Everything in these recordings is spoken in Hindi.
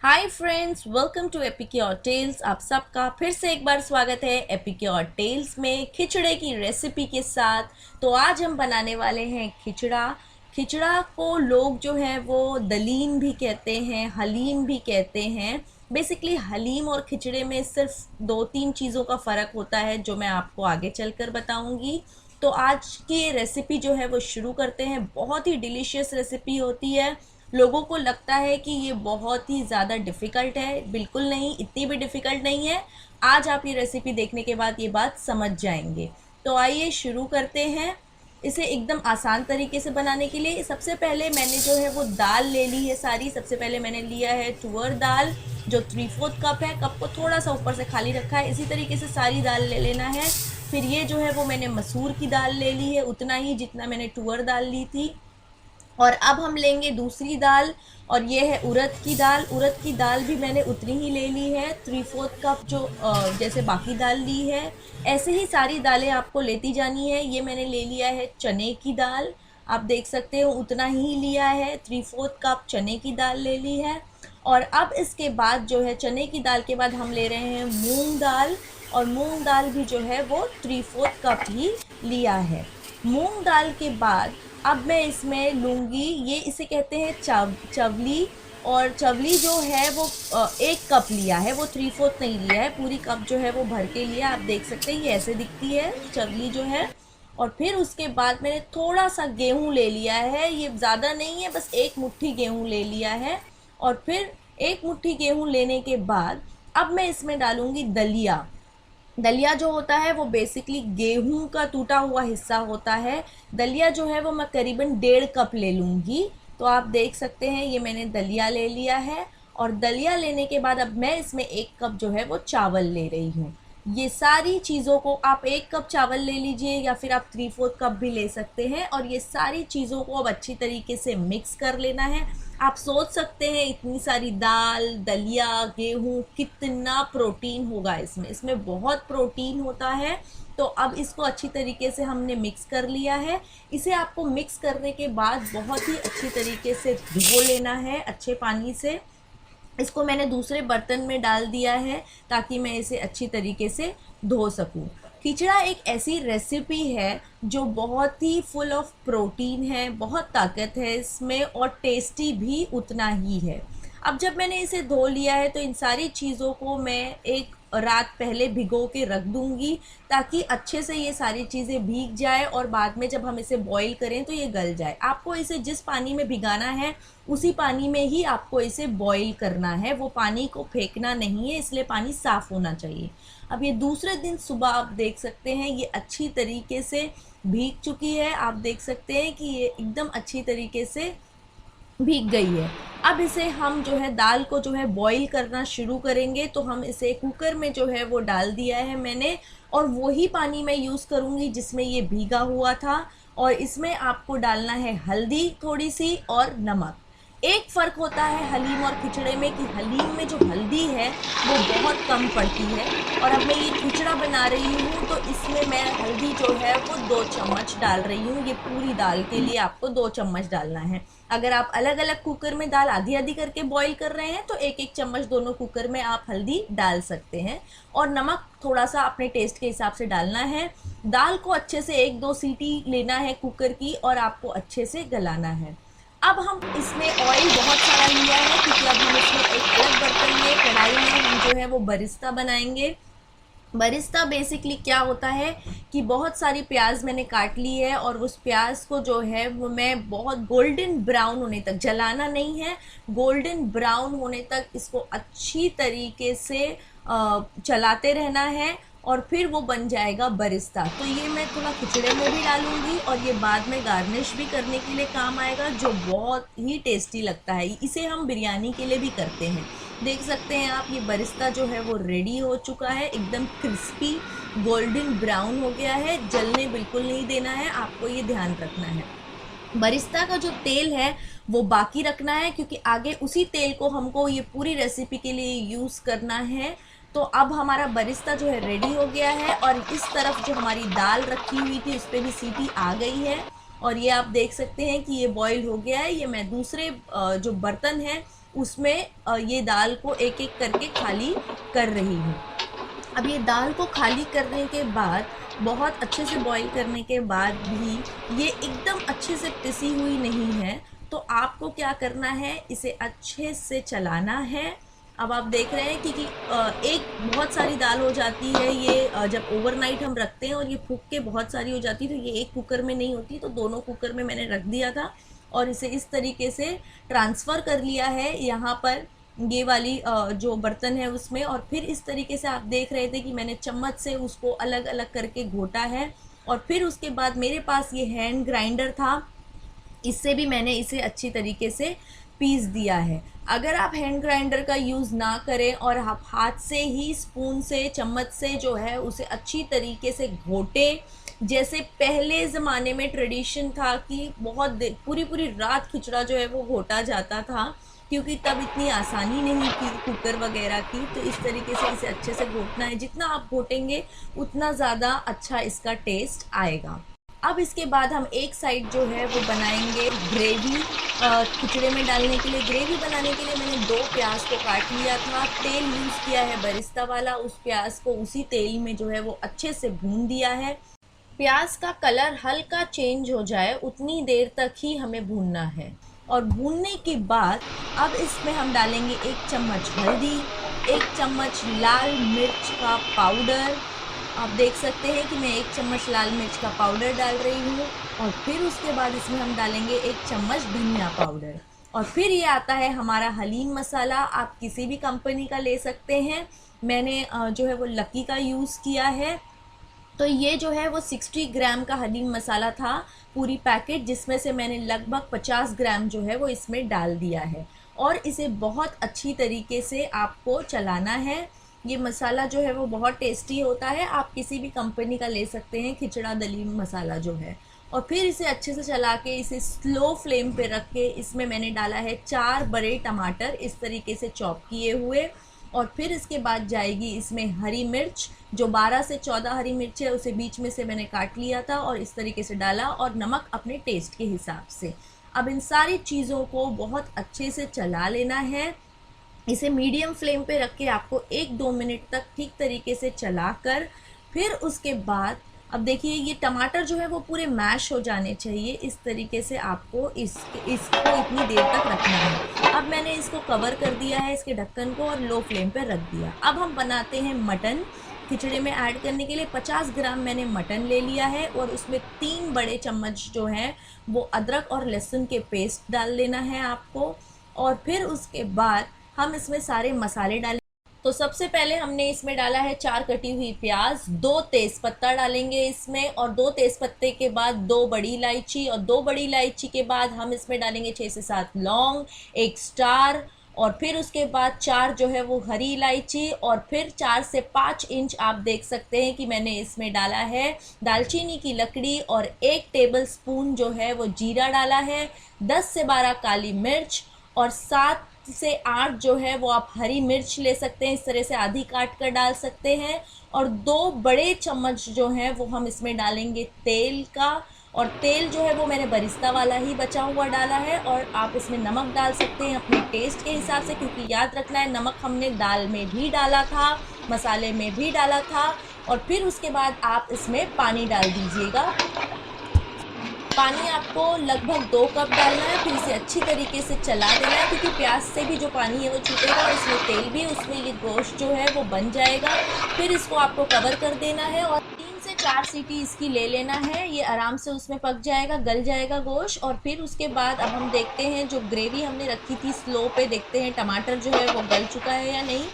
Hi friends, welcome to Epicure Tales. आप सबका फिर से एक बार स्वागत है एपिक्योर टेल्स में खिचड़े की रेसिपी के साथ। तो आज हम बनाने वाले हैं खिचड़ा। खिचड़ा को लोग जो है वो दलीम भी कहते हैं, हलीम भी कहते हैं। बेसिकली हलीम और खिचड़े में सिर्फ दो तीन चीज़ों का फ़र्क होता है जो मैं आपको आगे चलकर बताऊंगी। तो आज की ये रेसिपी जो है वो शुरू करते हैं। बहुत ही डिलीशियस रेसिपी होती है। लोगों को लगता है कि ये बहुत ही ज़्यादा डिफ़िकल्ट है, बिल्कुल नहीं, इतनी भी डिफ़िकल्ट नहीं है। आज आप ये रेसिपी देखने के बाद ये बात समझ जाएंगे। तो आइए शुरू करते हैं। इसे एकदम आसान तरीके से बनाने के लिए सबसे पहले मैंने जो है वो दाल ले ली है सारी। सबसे पहले मैंने लिया है तुअर दाल जो 3/4 कप है। कप को थोड़ा सा ऊपर से खाली रखा है। इसी तरीके से सारी दाल ले लेना है। फिर ये जो है वो मैंने मसूर की दाल ले ली है, उतना ही जितना मैंने तुअर दाल ली थी। और अब हम लेंगे दूसरी दाल, और ये है उड़द की दाल। उड़द की दाल भी मैंने उतनी ही ले ली है, 3/4 कप जो जैसे बाकी दाल ली है। ऐसे ही सारी दालें आपको लेती जानी है। ये मैंने ले लिया है चने की दाल, आप देख सकते हो उतना ही लिया है, 3/4 कप चने की दाल ले ली है। और अब इसके बाद जो है चने की दाल के बाद हम ले रहे हैं मूंग दाल, और मूंग दाल भी जो है वो 3/4 कप ही लिया है। मूंग दाल के बाद अब मैं इसमें लूँगी, ये इसे कहते हैं चवली। और चवली जो है वो 1 कप लिया है, वो 3/4 नहीं लिया है, पूरी कप जो है वो भर के लिया। आप देख सकते हैं ये ऐसे दिखती है चवली जो है। और फिर उसके बाद मैंने थोड़ा सा गेहूँ ले लिया है, ये ज़्यादा नहीं है, बस 1 मुट्ठी गेहूँ ले लिया है। और फिर 1 मुट्ठी गेहूँ लेने के बाद अब मैं इसमें डालूँगी दलिया। दलिया जो होता है वो बेसिकली गेहूं का टूटा हुआ हिस्सा होता है। दलिया जो है वो मैं करीबन 1.5 कप ले लूँगी। तो आप देख सकते हैं ये मैंने दलिया ले लिया है। और दलिया लेने के बाद अब मैं इसमें 1 कप जो है वो चावल ले रही हूँ। ये सारी चीज़ों को आप 1 कप चावल ले लीजिए या फिर आप 3/4 कप भी ले सकते हैं। और ये सारी चीज़ों को अब अच्छी तरीके से मिक्स कर लेना है। आप सोच सकते हैं इतनी सारी दाल, दलिया, गेहूँ, कितना प्रोटीन होगा इसमें। इसमें बहुत प्रोटीन होता है। तो अब इसको अच्छी तरीके से हमने मिक्स कर लिया है। इसे आपको मिक्स करने के बाद बहुत ही अच्छी तरीके से धो लेना है अच्छे पानी से। इसको मैंने दूसरे बर्तन में डाल दिया है ताकि मैं इसे अच्छी तरीके से धो सकूं। खिचड़ा एक ऐसी रेसिपी है जो बहुत ही फुल ऑफ प्रोटीन है, बहुत ताकत है इसमें, और टेस्टी भी उतना ही है। अब जब मैंने इसे धो लिया है तो इन सारी चीज़ों को मैं एक रात पहले भिगो के रख दूंगी ताकि अच्छे से ये सारी चीज़ें भीग जाए और बाद में जब हम इसे बॉईल करें तो ये गल जाए। आपको इसे जिस पानी में भिगाना है उसी पानी में ही आपको इसे बॉईल करना है, वो पानी को फेंकना नहीं है, इसलिए पानी साफ़ होना चाहिए। अब ये दूसरे दिन सुबह आप देख सकते हैं ये अच्छी तरीके से भीग चुकी है। आप देख सकते हैं कि ये एकदम अच्छी तरीके से भीग गई है। अब इसे हम जो है दाल को जो है बॉईल करना शुरू करेंगे। तो हम इसे कुकर में जो है वो डाल दिया है मैंने, और वही पानी मैं यूज़ करूँगी जिसमें ये भीगा हुआ था। और इसमें आपको डालना है हल्दी थोड़ी सी और नमक। एक फ़र्क होता है हलीम और खिचड़े में कि हलीम में जो हल्दी है वो बहुत कम पड़ती है, और अब मैं ये खिचड़ा बना रही हूँ तो इसमें मैं हल्दी जो है वो 2 चम्मच डाल रही हूँ। ये पूरी दाल के लिए आपको 2 चम्मच डालना है। अगर आप अलग अलग कुकर में दाल आधी आधी करके बॉईल कर रहे हैं तो 1-1 चम्मच दोनों कुकर में आप हल्दी डाल सकते हैं। और नमक थोड़ा सा अपने टेस्ट के हिसाब से डालना है। दाल को अच्छे से 1-2 सीटी लेना है कुकर की, और आपको अच्छे से गलाना है। अब हम इसमें ऑयल बहुत सारा लिया है क्योंकि अब हम इसमें एक अलग बर्तन में, कढ़ाई में हम जो है वो बरिस्ता बनाएंगे। बरिस्ता बेसिकली क्या होता है कि बहुत सारी प्याज मैंने काट ली है, और उस प्याज को जो है वो मैं बहुत गोल्डन ब्राउन होने तक, जलाना नहीं है, गोल्डन ब्राउन होने तक इसको अच्छी तरीके से चलाते रहना है, और फिर वो बन जाएगा बरिस्ता। तो ये मैं थोड़ा खिचड़े में भी डालूंगी और ये बाद में गार्निश भी करने के लिए काम आएगा, जो बहुत ही टेस्टी लगता है। इसे हम बिरयानी के लिए भी करते हैं। देख सकते हैं आप, ये बरिस्ता जो है वो रेडी हो चुका है, एकदम क्रिस्पी गोल्डन ब्राउन हो गया है। जलने बिल्कुल नहीं देना है, आपको ये ध्यान रखना है। बरिस्ता का जो तेल है वो बाकी रखना है क्योंकि आगे उसी तेल को हमको ये पूरी रेसिपी के लिए यूज़ करना है। तो अब हमारा बरिस्ता जो है रेडी हो गया है, और इस तरफ जो हमारी दाल रखी हुई थी उस पर भी सीटी आ गई है, और ये आप देख सकते हैं कि ये बॉईल हो गया है। ये मैं दूसरे जो बर्तन है उसमें ये दाल को एक एक करके खाली कर रही हूँ। अब ये दाल को खाली करने के बाद, बहुत अच्छे से बॉईल करने के बाद भी ये एकदम अच्छे से पिसी हुई नहीं है, तो आपको क्या करना है, इसे अच्छे से चलाना है। अब आप देख रहे हैं कि एक बहुत सारी दाल हो जाती है ये, जब ओवरनाइट हम रखते हैं और ये फूक के बहुत सारी हो जाती है, तो ये एक कुकर में नहीं होती, तो दोनों कुकर में मैंने रख दिया था और इसे इस तरीके से ट्रांसफ़र कर लिया है यहाँ पर ये वाली जो बर्तन है उसमें। और फिर इस तरीके से आप देख रहे थे कि मैंने चम्मच से उसको अलग अलग करके घोटा है। और फिर उसके बाद मेरे पास ये हैंड ग्राइंडर था, इससे भी मैंने इसे अच्छी तरीके से पीस दिया है। अगर आप हैंड ग्राइंडर का यूज़ ना करें और आप हाथ से ही स्पून से, चम्मच से जो है उसे अच्छी तरीके से घोटें, जैसे पहले ज़माने में ट्रेडिशन था कि बहुत पूरी पूरी रात खिचड़ा जो है वो घोटा जाता था, क्योंकि तब इतनी आसानी नहीं थी कुकर वगैरह की। तो इस तरीके से इसे अच्छे से घोटना है, जितना आप घोटेंगे उतना ज़्यादा अच्छा इसका टेस्ट आएगा। अब इसके बाद हम एक साइड जो है वो बनाएंगे ग्रेवी। खिचड़े में डालने के लिए, ग्रेवी बनाने के लिए मैंने 2 प्याज को काट लिया था, तेल यूज़ किया है बरिस्ता वाला, उस प्याज को उसी तेल में जो है वो अच्छे से भून दिया है। प्याज का कलर हल्का चेंज हो जाए उतनी देर तक ही हमें भूनना है। और भूनने के बाद अब इसमें हम डालेंगे 1 चम्मच हल्दी, 1 चम्मच लाल मिर्च का पाउडर। आप देख सकते हैं कि मैं 1 चम्मच लाल मिर्च का पाउडर डाल रही हूँ। और फिर उसके बाद इसमें हम डालेंगे 1 चम्मच धनिया पाउडर। और फिर ये आता है हमारा हलीम मसाला, आप किसी भी कंपनी का ले सकते हैं। मैंने जो है वो लकी का यूज़ किया है। तो ये जो है वो 60 ग्राम का हलीम मसाला था, पूरी पैकेट, जिसमें से मैंने लगभग 50 ग्राम जो है वो इसमें डाल दिया है। और इसे बहुत अच्छी तरीके से आपको चलाना है। ये मसाला जो है वो बहुत टेस्टी होता है, आप किसी भी कंपनी का ले सकते हैं, खिचड़ा दली मसाला जो है। और फिर इसे अच्छे से चला के इसे स्लो फ्लेम पे रख के इसमें मैंने डाला है 4 बड़े टमाटर इस तरीके से चॉप किए हुए। और फिर इसके बाद जाएगी इसमें हरी मिर्च, जो 12 से 14 हरी मिर्च है उसे बीच में से मैंने काट लिया था और इस तरीके से डाला, और नमक अपने टेस्ट के हिसाब से। अब इन सारी चीज़ों को बहुत अच्छे से चला लेना है। इसे मीडियम फ्लेम पे रख के आपको 1-2 मिनट तक ठीक तरीके से चलाकर, फिर उसके बाद अब देखिए ये टमाटर जो है वो पूरे मैश हो जाने चाहिए। इस तरीके से आपको इसको इतनी देर तक रखना है। अब मैंने इसको कवर कर दिया है, इसके ढक्कन को, और लो फ्लेम पे रख दिया। अब हम बनाते हैं मटन। खिचड़े में ऐड करने के लिए 50 ग्राम मैंने मटन ले लिया है और उसमें 3 बड़े चम्मच जो है वो अदरक और लहसुन के पेस्ट डाल देना है आपको। और फिर उसके बाद हम इसमें सारे मसाले डालें। तो सबसे पहले हमने इसमें डाला है 4 कटी हुई प्याज, 2 तेज़पत्ता डालेंगे इसमें, और 2 तेज़पत्ते के बाद 2 बड़ी इलायची, और 2 बड़ी इलायची के बाद हम इसमें डालेंगे 6 से 7 लौंग, 1 स्टार, और फिर उसके बाद 4 जो है वो हरी इलायची, और फिर 4 से 5 इंच आप देख सकते हैं कि मैंने इसमें डाला है दालचीनी की लकड़ी, और 1 टेबल स्पून जो है वो जीरा डाला है, 10 से 12 काली मिर्च, और 7 से 8 जो है वो आप हरी मिर्च ले सकते हैं, इस तरह से आधी काट कर डाल सकते हैं। और 2 बड़े चम्मच जो हैं वो हम इसमें डालेंगे तेल का, और तेल जो है वो मैंने बरिस्ता वाला ही बचा हुआ डाला है। और आप इसमें नमक डाल सकते हैं अपने टेस्ट के हिसाब से, क्योंकि याद रखना है नमक हमने दाल में भी डाला था, मसाले में भी डाला था। और फिर उसके बाद आप इसमें पानी डाल दीजिएगा। पानी आपको लगभग 2 कप डालना है। फिर इसे अच्छी तरीके से चला देना है, क्योंकि प्याज से भी जो पानी है वो छूटेगा और इसमें तेल भी, उसमें ये गोश्त जो है वो बन जाएगा। फिर इसको आपको कवर कर देना है और 3 से 4 सीटी इसकी ले लेना है। ये आराम से उसमें पक जाएगा, गल जाएगा गोश्त। और फिर उसके बाद अब हम देखते हैं जो ग्रेवी हमने रखी थी स्लो पे, देखते हैं टमाटर जो है वो गल चुका है या नहीं।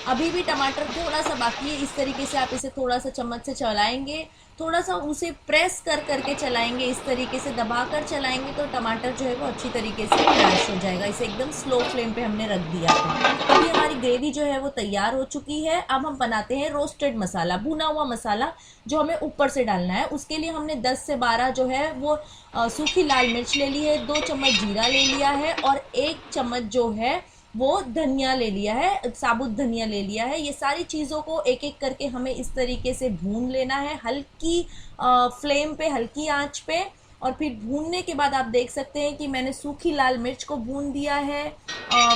अभी भी टमाटर थोड़ा सा बाकी है। इस तरीके से आप इसे थोड़ा सा चम्मच से चलाएंगे, थोड़ा सा उसे प्रेस कर करके चलाएंगे, इस तरीके से दबाकर चलाएंगे तो टमाटर जो है वो अच्छी तरीके से मैश हो जाएगा। इसे एकदम स्लो फ्लेम पे हमने रख दिया था। अभी हमारी ग्रेवी जो है वो तैयार हो चुकी है। अब हम बनाते हैं रोस्टेड मसाला, भुना हुआ मसाला जो हमें ऊपर से डालना है। उसके लिए हमने 10 से 12 जो है वो सूखी लाल मिर्च ले ली है, 2 चम्मच जीरा ले लिया है, और 1 चम्मच जो है वो धनिया ले लिया है, साबुत धनिया ले लिया है। ये सारी चीज़ों को एक एक करके हमें इस तरीके से भून लेना है, हल्की फ्लेम पे, हल्की आंच पे। और फिर भूनने के बाद आप देख सकते हैं कि मैंने सूखी लाल मिर्च को भून दिया है,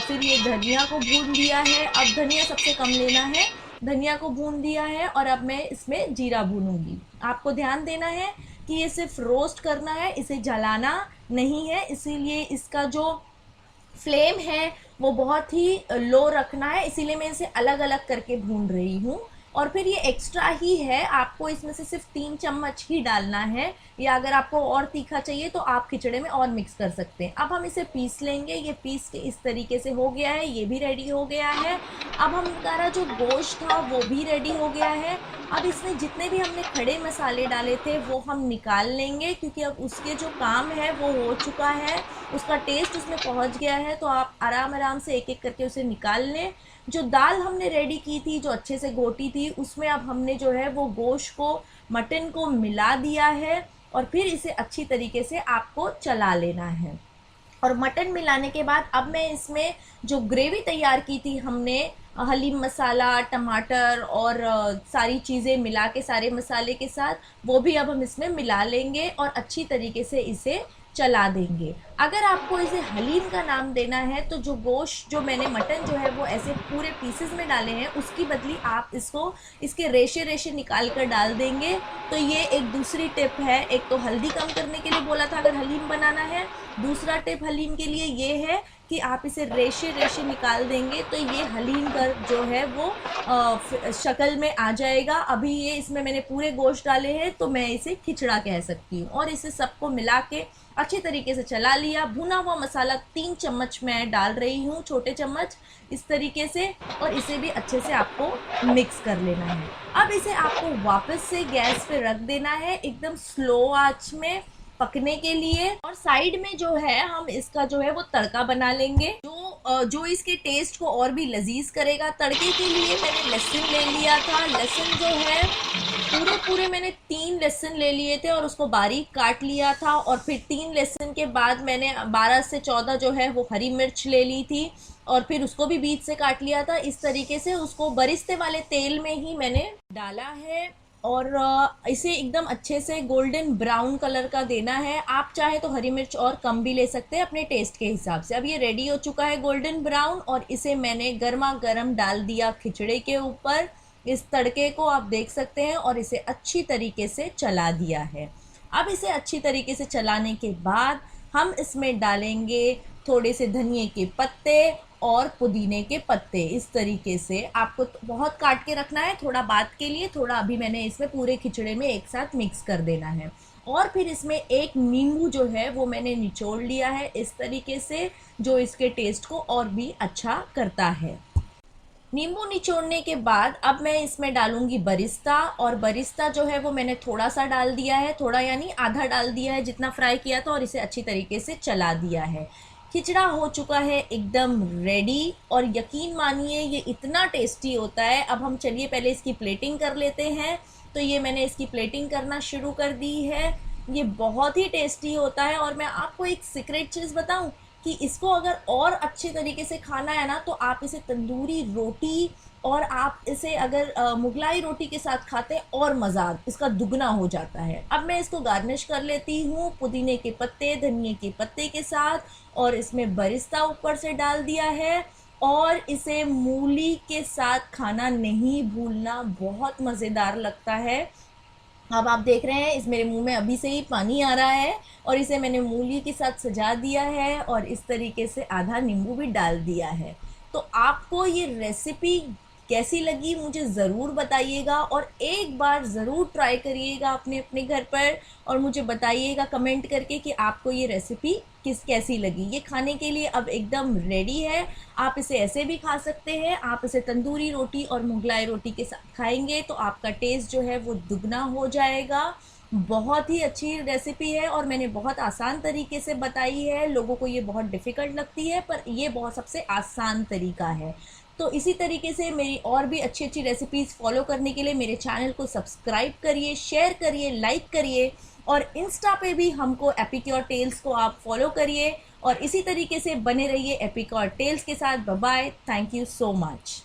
फिर ये धनिया को भून दिया है। अब धनिया सबसे कम लेना है, धनिया को भून दिया है और अब मैं इसमें जीरा भूनूंगी। आपको ध्यान देना है कि ये सिर्फ रोस्ट करना है, इसे जलाना नहीं है, इसीलिए इसका जो फ्लेम है वो बहुत ही लो रखना है, इसीलिए मैं इसे अलग अलग करके भून रही हूँ। और फिर ये एक्स्ट्रा ही है, आपको इसमें से सिर्फ 3 चम्मच ही डालना है, या अगर आपको और तीखा चाहिए तो आप खिचड़े में और मिक्स कर सकते हैं। अब हम इसे पीस लेंगे, ये पीस के इस तरीके से हो गया है, ये भी रेडी हो गया है। अब हमारा जो गोश्त था वो भी रेडी हो गया है। अब इसमें जितने भी हमने खड़े मसाले डाले थे वो हम निकाल लेंगे, क्योंकि अब उसके जो काम है वो हो चुका है, उसका टेस्ट उसमें पहुंच गया है। तो आप आराम आराम से एक एक करके उसे निकाल लें। जो दाल हमने रेडी की थी, जो अच्छे से घोटी थी, उसमें अब हमने जो है वो गोश्त को, मटन को मिला दिया है और फिर इसे अच्छी तरीके से आपको चला लेना है। और मटन मिलाने के बाद अब मैं इसमें जो ग्रेवी तैयार की थी हमने, हलीम मसाला, टमाटर और सारी चीज़ें मिला के, सारे मसाले के साथ, वो भी अब हम इसमें मिला लेंगे और अच्छी तरीके से इसे चला देंगे। अगर आपको इसे हलीम का नाम देना है तो जो गोश्त, जो मैंने मटन जो है वो ऐसे पूरे पीसेस में डाले हैं, उसकी बदली आप इसको, इसके रेशे रेशे निकाल कर डाल देंगे। तो ये एक दूसरी टिप है। एक तो हल्दी कम करने के लिए बोला था अगर हलीम बनाना है, दूसरा टिप हलीम के लिए ये है कि आप इसे रेशे रेशे निकाल देंगे तो ये हलीम का जो है वो शक्ल में आ जाएगा। अभी ये इसमें मैंने पूरे गोश्त डाले हैं तो मैं इसे खिचड़ा कह सकती हूँ। और इसे सबको मिला के अच्छे तरीके से चला लिया। भुना हुआ मसाला 3 चम्मच मैं डाल रही हूँ, छोटे चम्मच, इस तरीके से, और इसे भी अच्छे से आपको मिक्स कर लेना है। अब इसे आपको वापस से गैस पे रख देना है एकदम स्लो आंच में पकने के लिए। और साइड में जो है हम इसका जो है वो तड़का बना लेंगे, जो इसके टेस्ट को और भी लजीज करेगा। तड़के के लिए मैंने लहसुन ले लिया था। लहसुन जो है पूरे मैंने 3 लहसुन ले लिए थे और उसको बारीक काट लिया था। और फिर 3 लहसुन के बाद मैंने 12 से 14 जो है वो हरी मिर्च ले ली थी और फिर उसको भी बीच से काट लिया था। इस तरीके से उसको बरिस्ते वाले तेल में ही मैंने डाला है और इसे एकदम अच्छे से गोल्डन ब्राउन कलर का देना है। आप चाहे तो हरी मिर्च और कम भी ले सकते हैं अपने टेस्ट के हिसाब से। अब ये रेडी हो चुका है गोल्डन ब्राउन और इसे मैंने गर्मा गर्म डाल दिया खिचड़े के ऊपर। इस तड़के को आप देख सकते हैं और इसे अच्छी तरीके से चला दिया है। अब इसे अच्छी तरीके से चलाने के बाद हम इसमें डालेंगे थोड़े से धनिए के पत्ते और पुदीने के पत्ते। इस तरीके से आपको बहुत काट के रखना है, थोड़ा बाद के लिए, थोड़ा अभी मैंने इसमें पूरे खिचड़े में एक साथ मिक्स कर देना है। और फिर इसमें एक नींबू जो है वो मैंने निचोड़ लिया है इस तरीके से, जो इसके टेस्ट को और भी अच्छा करता है। नींबू निचोड़ने के बाद अब मैं इसमें डालूंगी बरिस्ता, और बरिस्ता जो है वो मैंने थोड़ा सा डाल दिया है, थोड़ा यानी आधा डाल दिया है जितना फ्राई किया था, और इसे अच्छी तरीके से चला दिया है। खिचड़ा हो चुका है एकदम रेडी और यकीन मानिए ये इतना टेस्टी होता है। अब हम चलिए पहले इसकी प्लेटिंग कर लेते हैं। तो ये मैंने इसकी प्लेटिंग करना शुरू कर दी है। ये बहुत ही टेस्टी होता है और मैं आपको एक सीक्रेट चीज़ बताऊं कि इसको अगर और अच्छे तरीके से खाना है ना तो आप इसे तंदूरी रोटी और आप इसे अगर मुगलाई रोटी के साथ खाते हैं और मज़ा इसका दुगना हो जाता है। अब मैं इसको गार्निश कर लेती हूँ पुदीने के पत्ते, धनिए के पत्ते के साथ, और इसमें बरिस्ता ऊपर से डाल दिया है। और इसे मूली के साथ खाना नहीं भूलना, बहुत मज़ेदार लगता है। अब आप देख रहे हैं इस मेरे मुंह में अभी से ही पानी आ रहा है, और इसे मैंने मूली के साथ सजा दिया है और इस तरीके से आधा नींबू भी डाल दिया है। तो आपको ये रेसिपी कैसी लगी मुझे ज़रूर बताइएगा और एक बार ज़रूर ट्राई करिएगा अपने अपने घर पर, और मुझे बताइएगा कमेंट करके कि आपको ये रेसिपी कैसी लगी। ये खाने के लिए अब एकदम रेडी है। आप इसे ऐसे भी खा सकते हैं, आप इसे तंदूरी रोटी और मुगलाई रोटी के साथ खाएंगे तो आपका टेस्ट जो है वो दुगना हो जाएगा। बहुत ही अच्छी रेसिपी है और मैंने बहुत आसान तरीके से बताई है। लोगों को ये बहुत डिफ़िकल्ट लगती है पर ये बहुत सबसे आसान तरीका है। तो इसी तरीके से मेरी और भी अच्छी अच्छी रेसिपीज़ फॉलो करने के लिए मेरे चैनल को सब्सक्राइब करिए, शेयर करिए, लाइक करिए, और इंस्टा पे भी हमको एपिक्योर टेल्स को आप फॉलो करिए। और इसी तरीके से बने रहिए एपिक्योर टेल्स के साथ। Bye bye, thank you so much.